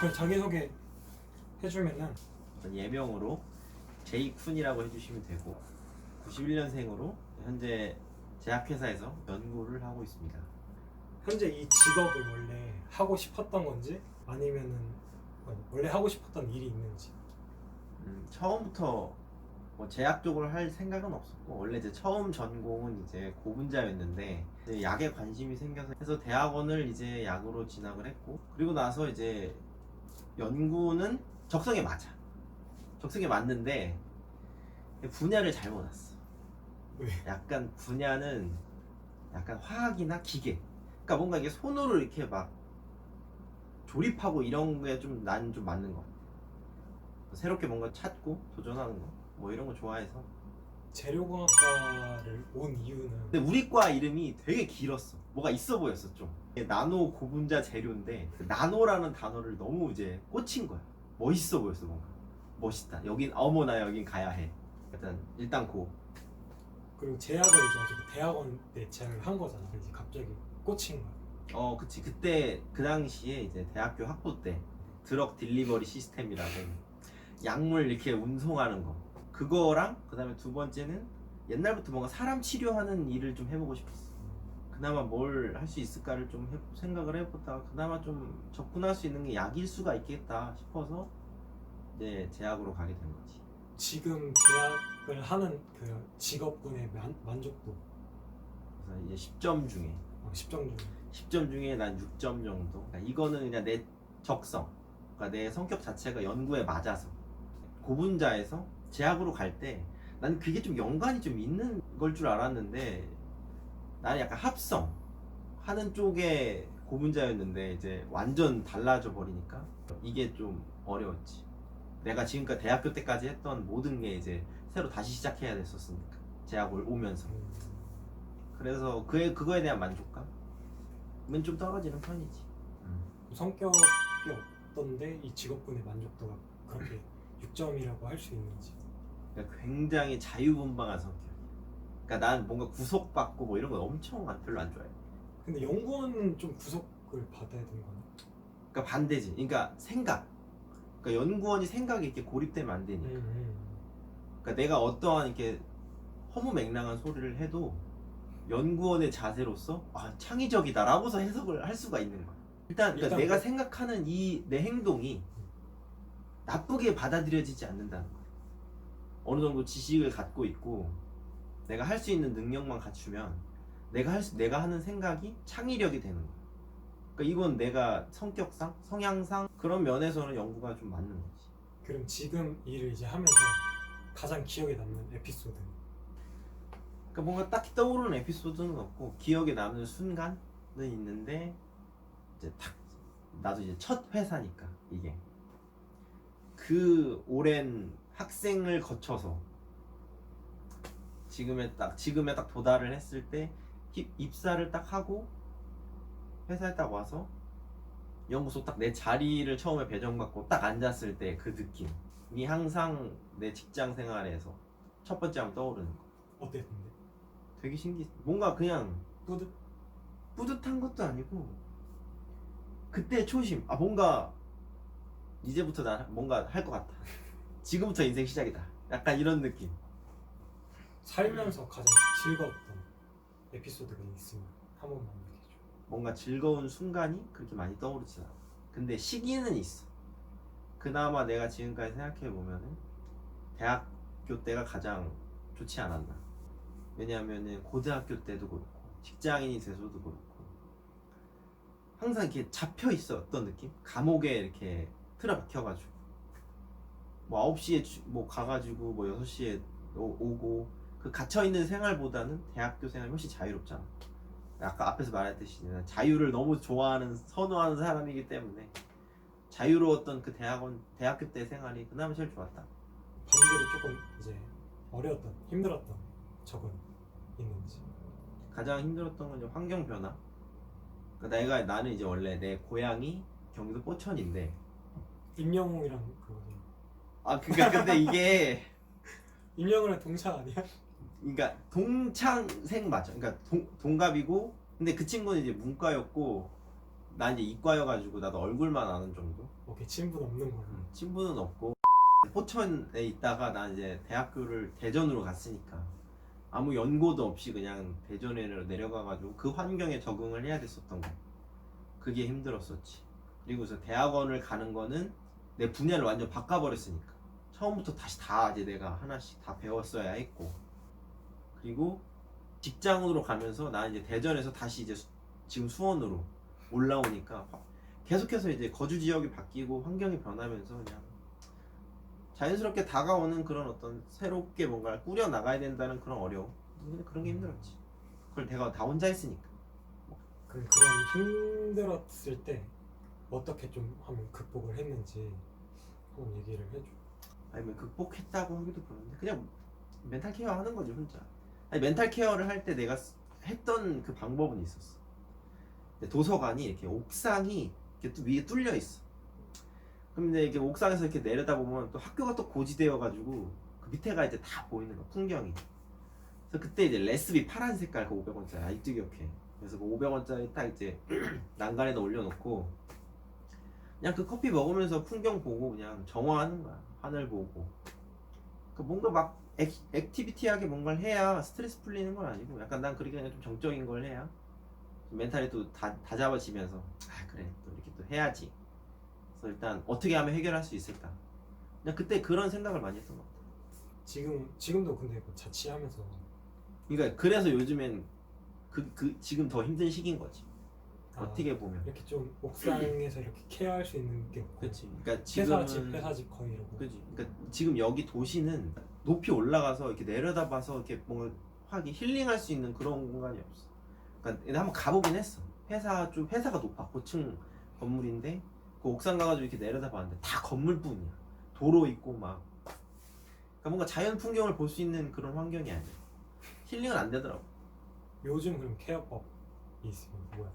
그럼 자기소개 해주면은 전 예명으로 제이쿤이라고 해주시면 되고 91년생으로 현재 제약회사에서 연구를 하고 있습니다. 현재 이 직업을 원래 하고 싶었던 건지 아니면은 원래 하고 싶었던 일이 있는지. 처음부터 뭐 제약 쪽을 할 생각은 없었고 원래 이제 처음 전공은 이제 고분자였는데 이제 약에 관심이 생겨서 해서 대학원을 이제 약으로 진학을 했고 그리고 나서 이제 연구는 적성에 맞아. 적성에 맞는데 분야를 잘못 왔어. 왜? 약간 분야는 약간 화학이나 기계. 그러니까 뭔가 이게 손으로 이렇게 막 조립하고 이런 게 좀 난 좀 맞는 것 같아. 새롭게 뭔가 찾고 도전하는 거. 뭐 이런 거 좋아해서. 재료공학과를 온 이유는 근데 우리 과 이름이 되게 길었어. 뭐가 있어 보였어 좀. 이게 나노 고분자 재료인데 그 나노라는 단어를 너무 이제 꽂힌 거야. 멋있어 보였어 뭔가. 멋있다. 여긴 어머나 여긴 가야 해. 일단 고. 그리고 제약을 이제 어차피 대학원 때 제약을 한 거잖아. 그래서 이제 갑자기 꽂힌 거야. 그치. 그때 그 당시에 이제 대학교 학부 때 드럭 딜리버리 시스템이라고 약물 이렇게 운송하는 거 그거랑 그다음에 두 번째는 옛날부터 뭔가 사람 치료하는 일을 좀 해보고 싶었어. 그나마 뭘 할 수 있을까를 좀 생각을 해보다가 그나마 좀 접근할 수 있는 게 약일 수가 있겠다 싶어서 이제 제약으로 가게 된 거지. 지금 제약을 하는 그 직업군의 만족도 그래서 이제 10점 중에 10점 중에 10점 중에 난 6점 정도. 그러니까 이거는 그냥 내 적성, 그러니까 내 성격 자체가 연구에 맞아서 고분자에서 제약으로 갈 때 난 그게 좀 연관이 좀 있는 걸 줄 알았는데 나는 약간 합성 하는 쪽에 고분자였는데 이제 완전 달라져 버리니까 이게 좀 어려웠지. 내가 지금까지 대학교 때까지 했던 모든 게 이제 새로 다시 시작해야 됐었으니까 제약을 오면서 그래서 그거에 대한 만족감은 좀 떨어지는 편이지. 성격이 어떤데 이 직업군의 만족도가 그렇게 6점이라고 할 수 있는지. 그러니까 굉장히 자유분방한 성격. 그러니까 난 뭔가 구속받고 뭐 이런 거 엄청 별로 안 좋아해. 근데 연구원은 좀 구속을 받아야 되는 거네. 그러니까 반대지. 그러니까 생각. 그러니까 연구원이 생각이 이렇게 고립되면 안 되니까. 그러니까 내가 어떠한 이렇게 허무맹랑한 소리를 해도 연구원의 자세로서 창의적이다라고서 해석을 할 수가 있는 거야. 일단 내가 생각하는 이 내 행동이 나쁘게 받아들여지지 않는다는 거야. 어느 정도 지식을 갖고 있고 내가 할 수 있는 능력만 갖추면 내가 하는 생각이 창의력이 되는 거야. 그러니까 이건 내가 성격상, 성향상 그런 면에서는 연구가 좀 맞는 거지. 그럼 지금 일을 이제 하면서 가장 기억에 남는 에피소드. 그러니까 뭔가 딱히 떠오르는 에피소드는 없고 기억에 남는 순간은 있는데 이제 나도 이제 첫 회사니까 이게 그 오랜 학생을 거쳐서 지금에 딱 도달을 했을 때 입사를 딱 하고 회사에 딱 와서 연구소 딱 내 자리를 처음에 배정받고 딱 앉았을 때 그 느낌이 항상 내 직장 생활에서 첫 번째 하면 떠오르는 거. 어땠는데? 되게 신기해. 뭔가 그냥 뿌듯? 뿌듯한 것도 아니고 그때 초심. 뭔가 이제부터 나 뭔가 할 것 같다. 지금부터 인생 시작이다. 약간 이런 느낌. 살면서 가장 즐거웠던 에피소드가 있으면 한 번만 얘기해줘. 뭔가 즐거운 순간이 그렇게 많이 떠오르지 않아. 근데 시기는 있어. 그나마 내가 지금까지 생각해보면은 대학교 때가 가장 좋지 않았나. 왜냐하면은 고등학교 때도 그렇고 직장인이 돼서도 그렇고 항상 이렇게 잡혀 있어. 어떤 느낌? 감옥에 이렇게 틀어박혀가지고 뭐 9시에 뭐 가가지고 뭐 6시에 오고 그 갇혀있는 생활보다는 대학교 생활이 훨씬 자유롭잖아. 아까 앞에서 말했듯이 자유를 너무 좋아하는 선호하는 사람이기 때문에 자유로웠던 그 대학교 때 생활이 그나마 제일 좋았다. 반대로 조금 이제 어려웠던, 힘들었던 적은 있는지. 가장 힘들었던 건 이제 환경 변화. 그러니까 나는 이제 원래 내 고향이 경기도 포천인데 임영웅이랑 그거지. 그러니까 근데 이게 임영웅이랑 동창 아니야? 그러니까 동창생 맞아. 그러니까 동갑이고 근데 그 친구는 이제 문과였고 나 이제 이과여가지고 나도 얼굴만 아는 정도. 오케이, 친분 없는 걸로. 친분은 없고 포천에 있다가 나 이제 대학교를 대전으로 갔으니까 아무 연고도 없이 그냥 대전에 내려가가지고 그 환경에 적응을 해야 됐었던 거. 그게 힘들었었지. 그리고서 대학원을 가는 거는 내 분야를 완전 바꿔버렸으니까 처음부터 다시 다 이제 내가 하나씩 다 배웠어야 했고, 그리고 직장으로 가면서 나 이제 대전에서 다시 이제 지금 수원으로 올라오니까 계속해서 이제 거주 지역이 바뀌고 환경이 변하면서 그냥 자연스럽게 다가오는 그런 어떤 새롭게 뭔가를 꾸려 나가야 된다는 그런 어려움, 근데 그런 게 힘들었지. 그걸 내가 다 혼자 했으니까. 그럼 그런 힘들었을 때 어떻게 좀 하면 극복을 했는지 한번 얘기를 해줘. 아니면 극복했다고 하기도 그런데 그냥 멘탈 케어 하는 거지 혼자. 아니, 멘탈 케어를 할 때 내가 했던 그 방법은 있었어. 도서관이 이렇게 옥상이 이렇게 또 위에 뚫려 있어. 그럼 이제 이렇게 옥상에서 이렇게 내려다 보면 또 학교가 또 고지되어 가지고 그 밑에가 이제 다 보이는 거야, 풍경이. 그래서 그때 이제 레스비 파란 색깔 그 500원짜리 아직도 기억해. 그래서 그 500원짜리 딱 이제 난간에다 올려놓고 그냥 그 커피 먹으면서 풍경 보고 그냥 정화하는 거야. 하늘 보고. 그 뭔가 막 액티비티하게 뭔가를 해야 스트레스 풀리는 건 아니고, 약간 난 그렇게 그냥 좀 정적인 걸 해야 좀 멘탈이 또 다잡아지면서 아 그래 또 이렇게 또 해야지. 그래서 일단 어떻게 하면 해결할 수 있을까. 그냥 그때 그런 생각을 많이 했던 것 같아. 지금도 근데 뭐 자취하면서 그러니까 그래서 요즘엔 지금 더 힘든 시기인 거지. 아, 어떻게 보면. 이렇게 좀 옥상에서 이렇게 케어할 수 있는 게 없고, 그렇지. 그러니까 지금은 회사집 거의 이러고. 그지. 그러니까 지금 여기 도시는 높이 올라가서 이렇게 내려다봐서 이렇게 뭔가 확 힐링할 수 있는 그런 공간이 없어. 그러니까 내가 한번 가보긴 했어. 회사가 높아. 고층 건물인데 그 옥상 가가지고 이렇게 내려다봤는데 다 건물뿐이야. 도로 있고 막. 그러니까 뭔가 자연 풍경을 볼 수 있는 그런 환경이 아니야. 힐링은 안 되더라고. 요즘 그럼 케어법이 있으면 뭐야?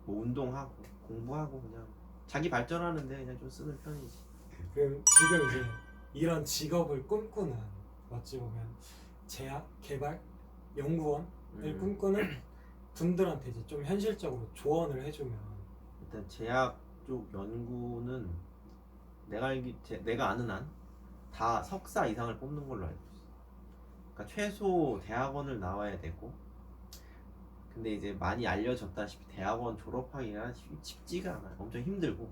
뭐 운동하고 공부하고 그냥 자기 발전하는데 그냥 좀 쓰는 편이지. 그럼 지금 이제 이런 직업을 꿈꾸는, 어찌 보면 제약, 개발, 연구원을 꿈꾸는 분들한테 이제 좀 현실적으로 조언을 해주면. 일단 제약 쪽 연구는 내가 아는 한 다 석사 이상을 뽑는 걸로 알고 있어. 그러니까 최소 대학원을 나와야 되고, 근데 이제 많이 알려졌다시피 대학원 졸업하기가 쉽지가 않아. 엄청 힘들고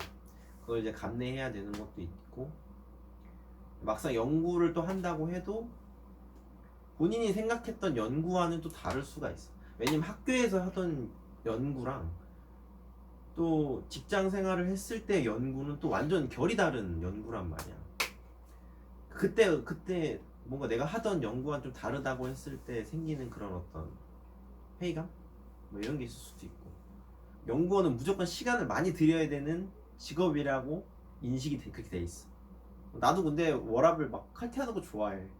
그걸 이제 감내해야 되는 것도 있고, 막상 연구를 또 한다고 해도 본인이 생각했던 연구와는 또 다를 수가 있어. 왜냐면 학교에서 하던 연구랑 또 직장 생활을 했을 때 연구는 또 완전 결이 다른 연구란 말이야. 그때 뭔가 내가 하던 연구와는 좀 다르다고 했을 때 생기는 그런 어떤 회의감? 뭐 이런 게 있을 수도 있고. 연구원은 무조건 시간을 많이 들여야 되는 직업이라고 인식이 그렇게 돼 있어. 나도 근데 워랍을 막 칼퇴하는 거 좋아하는데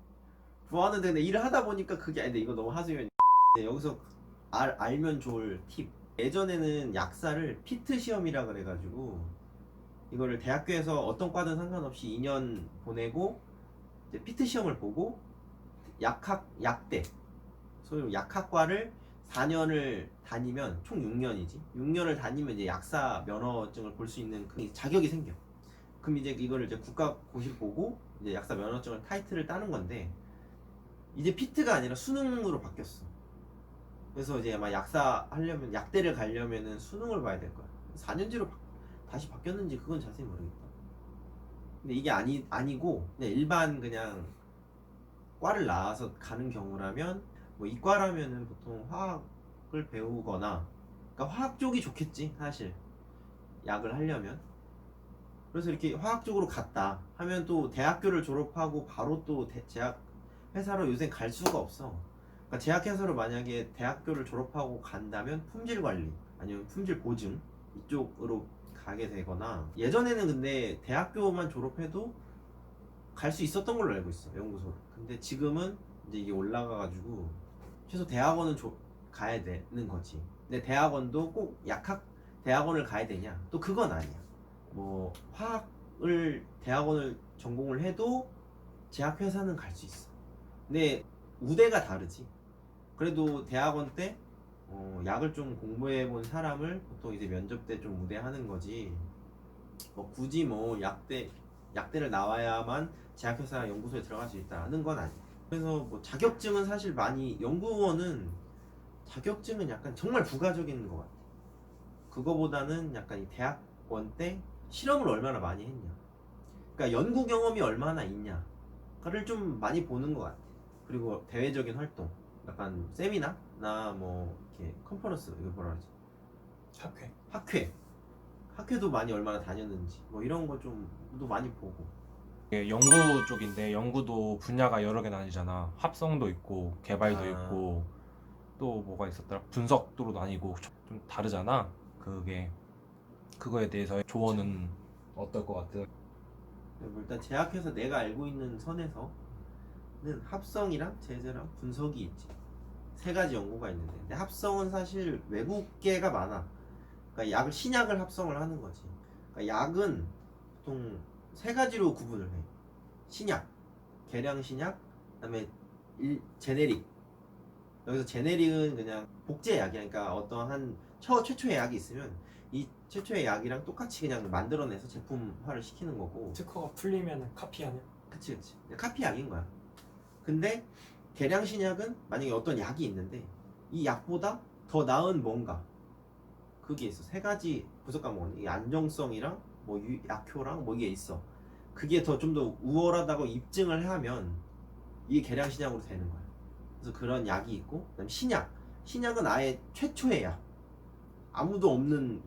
근데 일을 하다 보니까 그게 아닌데, 이거 너무 하수연. 여기서 알면 좋을 팁. 예전에는 약사를 피트 시험이라 그래가지고 이거를 대학교에서 어떤 과든 상관없이 2년 보내고 이제 피트 시험을 보고 약대 소위 약학과를 4년을 다니면 총 6년이지. 6년을 다니면 이제 약사 면허증을 볼 수 있는 그 자격이 생겨. 그럼 이제 이거를 이제 국가고시를 보고 이제 약사 면허증을 타이틀을 따는 건데, 이제 피트가 아니라 수능으로 바뀌었어. 그래서 이제 아마 약사 하려면, 약대를 가려면은 수능을 봐야 될 거야. 4년제로 다시 바뀌었는지 그건 자세히 모르겠다. 근데 이게 아니고 그냥 일반 그냥 과를 나와서 가는 경우라면, 뭐 이과라면은 보통 화학을 배우거나, 그러니까 화학 쪽이 좋겠지 사실 약을 하려면. 그래서 이렇게 화학 쪽으로 갔다 하면 또 대학교를 졸업하고 바로 또 제약 회사로 요새 갈 수가 없어. 그러니까 제약 회사로 만약에 대학교를 졸업하고 간다면 품질 관리 아니면 품질 보증 이쪽으로 가게 되거나, 예전에는 근데 대학교만 졸업해도 갈 수 있었던 걸로 알고 있어, 연구소를. 근데 지금은 이제 이게 올라가가지고 최소 대학원은 가야 되는 거지. 근데 대학원도 꼭 약학 대학원을 가야 되냐? 또 그건 아니야. 뭐 화학을 대학원을 전공을 해도 제약회사는 갈 수 있어. 근데 우대가 다르지. 그래도 대학원 때 약을 좀 공부해 본 사람을 보통 이제 면접 때 좀 우대하는 거지. 뭐 굳이 뭐 약대를 나와야만 제약회사 연구소에 들어갈 수 있다는 건 아니에요. 그래서 뭐 자격증은 사실 많이 연구원은 자격증은 약간 정말 부가적인 것 같아. 그거보다는 약간 이 대학원 때 실험을 얼마나 많이 했냐. 그러니까 연구 경험이 얼마나 있냐를 좀 많이 보는 것 같아. 그리고 대외적인 활동, 약간 세미나나 뭐 이렇게 컨퍼런스 이거 뭐라 그러지? 학회도 많이 얼마나 다녔는지 뭐 이런 거 좀도 많이 보고. 이게 연구 쪽인데 연구도 분야가 여러 개 나뉘잖아. 합성도 있고 개발도 아. 있고 또 뭐가 있었더라? 분석도로 나뉘고 좀 다르잖아. 그거에 대해서 조언은 어떨 것 같아? 뭐 일단 제약회사 내가 알고 있는 선에서는 합성이랑 제제랑 분석이 있지. 세 가지 연구가 있는데, 근데 합성은 사실 외국계가 많아. 그러니까 신약을 합성을 하는 거지. 그러니까 약은 보통 세 가지로 구분을 해. 신약, 계량 신약, 그다음에 제네릭. 여기서 제네릭은 그냥 복제 약이야. 그러니까 어떠한 최초의 약이 있으면 이 최초의 약이랑 똑같이 그냥 만들어내서 제품화를 시키는 거고. 특허가 풀리면 카피하는. 그치. 카피 약인 거야. 근데 계량 신약은 만약에 어떤 약이 있는데 이 약보다 더 나은 뭔가 그게 있어. 세 가지 분석 과목은 이 안정성이랑 뭐 약효랑 뭐 이게 있어. 그게 더 좀 더 우월하다고 입증을 하면 이게 계량 신약으로 되는 거야. 그래서 그런 약이 있고, 그다음 신약은 아예 최초의 약, 아무도 없는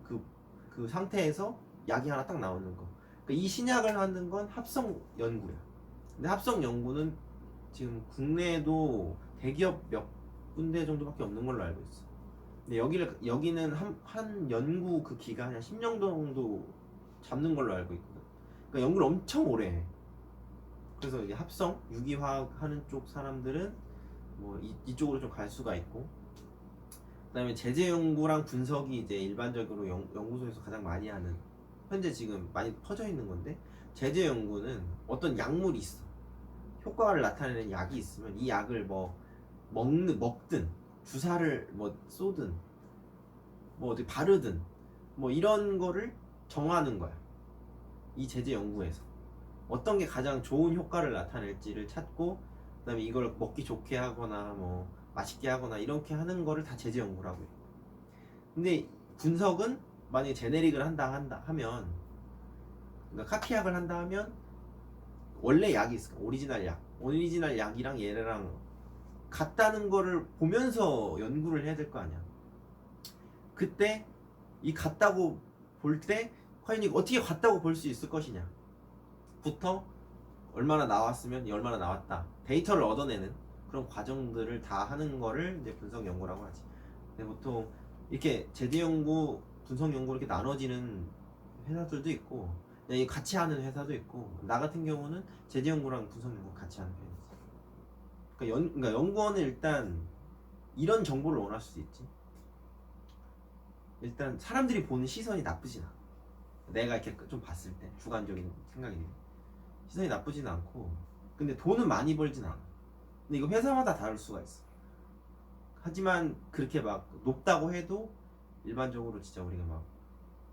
그 상태에서 약이 하나 딱 나오는 거. 그러니까 이 신약을 하는 건 합성 연구야. 근데 합성 연구는 지금 국내에도 대기업 몇 군데 정도밖에 없는 걸로 알고 있어. 근데 여기는 한 연구 그 기간 한 10년 정도 잡는 걸로 알고 있거든. 그러니까 연구를 엄청 오래 해. 그래서 이게 합성, 유기화학 하는 쪽 사람들은 뭐 이쪽으로 좀 갈 수가 있고, 그다음에 제재 연구랑 분석이 이제 일반적으로 연구소에서 가장 많이 하는, 현재 지금 많이 퍼져 있는 건데, 제재 연구는 어떤 약물이 있어. 효과를 나타내는 약이 있으면 이 약을 뭐 먹든 주사를 뭐 쏘든 뭐 어디 바르든 뭐 이런 거를 정하는 거야. 이 제재 연구에서 어떤 게 가장 좋은 효과를 나타낼지를 찾고, 그다음에 이걸 먹기 좋게 하거나 뭐 맛있게 하거나 이렇게 하는 거를 다 제재 연구라고 해. 근데 분석은 만약에 제네릭을 한다 하면, 그러니까 카피약을 한다 하면 원래 약이 있을까? 오리지널 약이랑 얘랑 같다는 거를 보면서 연구를 해야 될 거 아니야. 그때 이 같다고 볼 때 과연 이거 어떻게 같다고 볼 수 있을 것이냐 부터 얼마나 나왔으면 얼마나 나왔다 데이터를 얻어내는 그런 과정들을 다 하는 거를 이제 분석 연구라고 하지. 근데 보통 이렇게 제재 연구, 분석 연구 이렇게 나눠지는 회사들도 있고 그냥 같이 하는 회사도 있고, 나 같은 경우는 제재 연구랑 분석 연구 같이 하는 편이지. 그러니까 연구원은 일단 이런 정보를 원할 수도 있지. 일단 사람들이 보는 시선이 나쁘진 않아. 내가 이렇게 좀 봤을 때 주관적인 생각인데 시선이 나쁘진 않고, 근데 돈은 많이 벌진 않아. 근데 이거 회사마다 다를 수가 있어. 하지만 그렇게 막 높다고 해도 일반적으로 진짜 우리가 막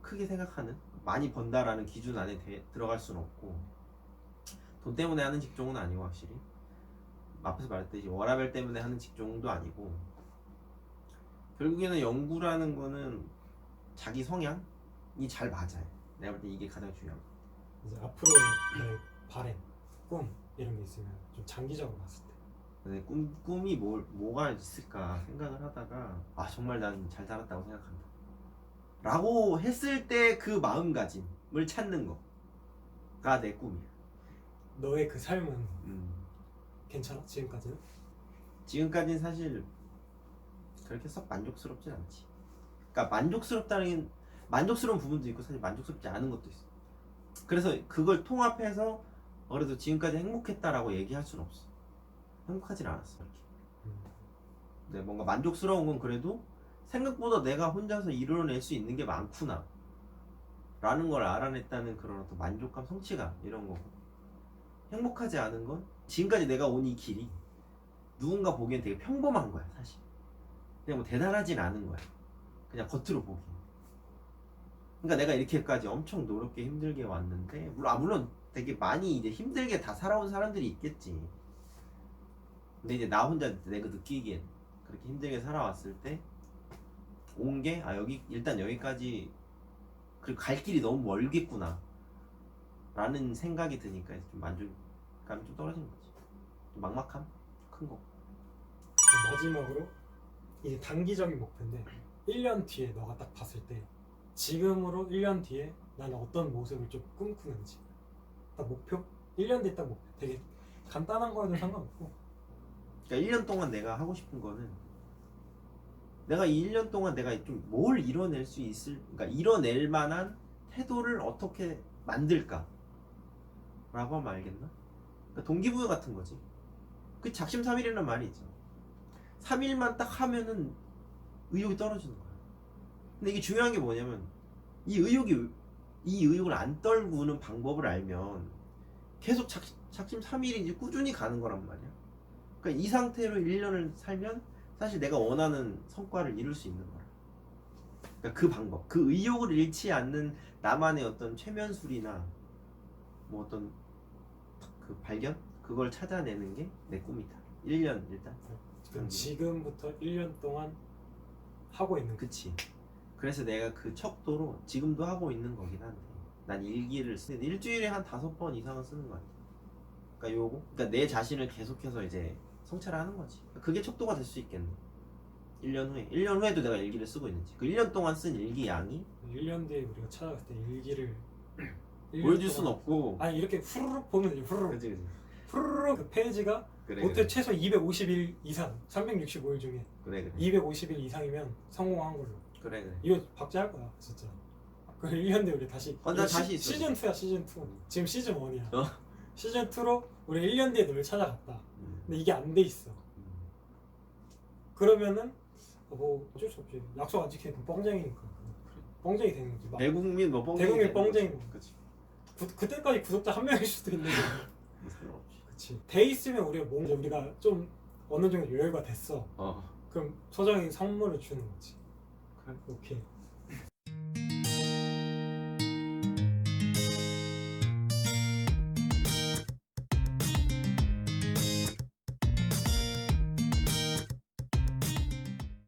크게 생각하는 많이 번다라는 기준 안에 들어갈 수는 없고, 돈 때문에 하는 직종은 아니고, 확실히 앞에서 말했듯이 워라밸 때문에 하는 직종도 아니고, 결국에는 연구라는 거는 자기 성향이 잘 맞아요. 내가 볼 때 이게 가장 중요한 거. 이제 앞으로 내 바램, 꿈 이런 게 있으면 좀 장기적으로 봤을 때. 근데 꿈이 뭐가 있을까 생각을 하다가 정말 난 잘 살았다고 생각한다 라고 했을 때 그 마음가짐을 찾는 거가 내 꿈이야. 너의 그 삶은 괜찮아? 지금까지는? 지금까지는 사실 그렇게 썩 만족스럽진 않지. 그러니까 만족스러운 부분도 있고 사실 만족스럽지 않은 것도 있어. 그래서 그걸 통합해서 그래도 지금까지 행복했다라고 얘기할 수는 없어. 행복하진 않았어 이렇게. 근데 뭔가 만족스러운 건 그래도 생각보다 내가 혼자서 이루어낼 수 있는 게 많구나 라는 걸 알아냈다는 그런 어떤 만족감, 성취감 이런 거고, 행복하지 않은 건 지금까지 내가 온 이 길이 누군가 보기엔 되게 평범한 거야 사실. 그냥 뭐 대단하진 않은 거야. 그냥 겉으로 보기. 그러니까 내가 이렇게까지 엄청 노력게 힘들게 왔는데 물론 되게 많이 이제 힘들게 다 살아온 사람들이 있겠지. 근데 이제 나 혼자 내가 느끼기엔 그렇게 힘들게 살아왔을 때 온 게 여기 일단 여기까지 그리고 갈 길이 너무 멀겠구나 라는 생각이 드니까 좀 만족감이 좀 떨어진 거지. 좀 막막함? 큰 거. 마지막으로 이게 단기적인 목표인데 1년 뒤에 너가 딱 봤을 때 지금으로 1년 뒤에 나는 어떤 모습을 좀 꿈꾸는지 딱 목표? 1년 뒤에 딱 목표 되게 간단한 거여도 상관없고 그러니까 1년 동안 내가 하고 싶은 거는 내가 이 1년 동안 내가 좀 뭘 이뤄낼 수 있을, 그러니까 이뤄낼 만한 태도를 어떻게 만들까? 라고 하면 알겠나? 그러니까 동기부여 같은 거지. 그 작심삼일이라는 말이 있죠. 3일만 딱 하면은 의욕이 떨어지는 거야. 근데 이게 중요한 게 뭐냐면 이 의욕을 안 떨구는 방법을 알면 계속 작심삼일인지 꾸준히 가는 거란 말이야. 그러니까 이 상태로 1년을 살면 사실 내가 원하는 성과를 이룰 수 있는 거야. 그러니까 그 방법, 그 의욕을 잃지 않는 나만의 어떤 최면술이나 뭐 어떤 그 발견? 그걸 찾아내는 게 내 꿈이다. 1년 일단. 그럼 지금부터 1년 동안 하고 있는 거. 그치. 그래서 내가 그 척도로 지금도 하고 있는 거긴 한데 난 일기를 쓰는데 일주일에 한 5번 이상은 쓰는 거 같아. 그러니까 내 자신을 계속해서 이제 성찰하는 거지. 그게 척도가 될 수 있겠네. 1년 후에도 내가 일기를 쓰고 있는지. 그 1년 동안 쓴 일기 양이 1년 뒤에 우리가 찾아갔을 때 일기를 보여줄 순 없고. 아니 이렇게 후루룩 보면 되지. 후루룩 그치. 후루룩 그 페이지가 그래. 보통 최소 250일 이상 365일 중에 그래. 250일 이상이면 성공한 걸로. 그래. 이거 박제할 거야 진짜. 그 1년 뒤에 우리 다시 나 다시 있어. 시즌 2야 시즌 2. 지금 시즌 1이야. 어. 시즌 2로 우리 1년 뒤에 너를 찾아갔다. 근데 이게 안 돼 있어. 그러면은 뭐 어쩔 수 없지. 약속 안 지키면 뻥쟁이니까. 뻥쟁이 되는 거지. 막 대국민 뭐 뻥쟁이. 대국민 뻥쟁이. 그치. 그때까지 구독자 1명일 수도 있는데. 상관없지. 그치. 돼 있으면 우리가 좀 어느 정도 여유가 됐어. 어. 그럼 소정이 선물을 주는 거지. 그래. 오케이.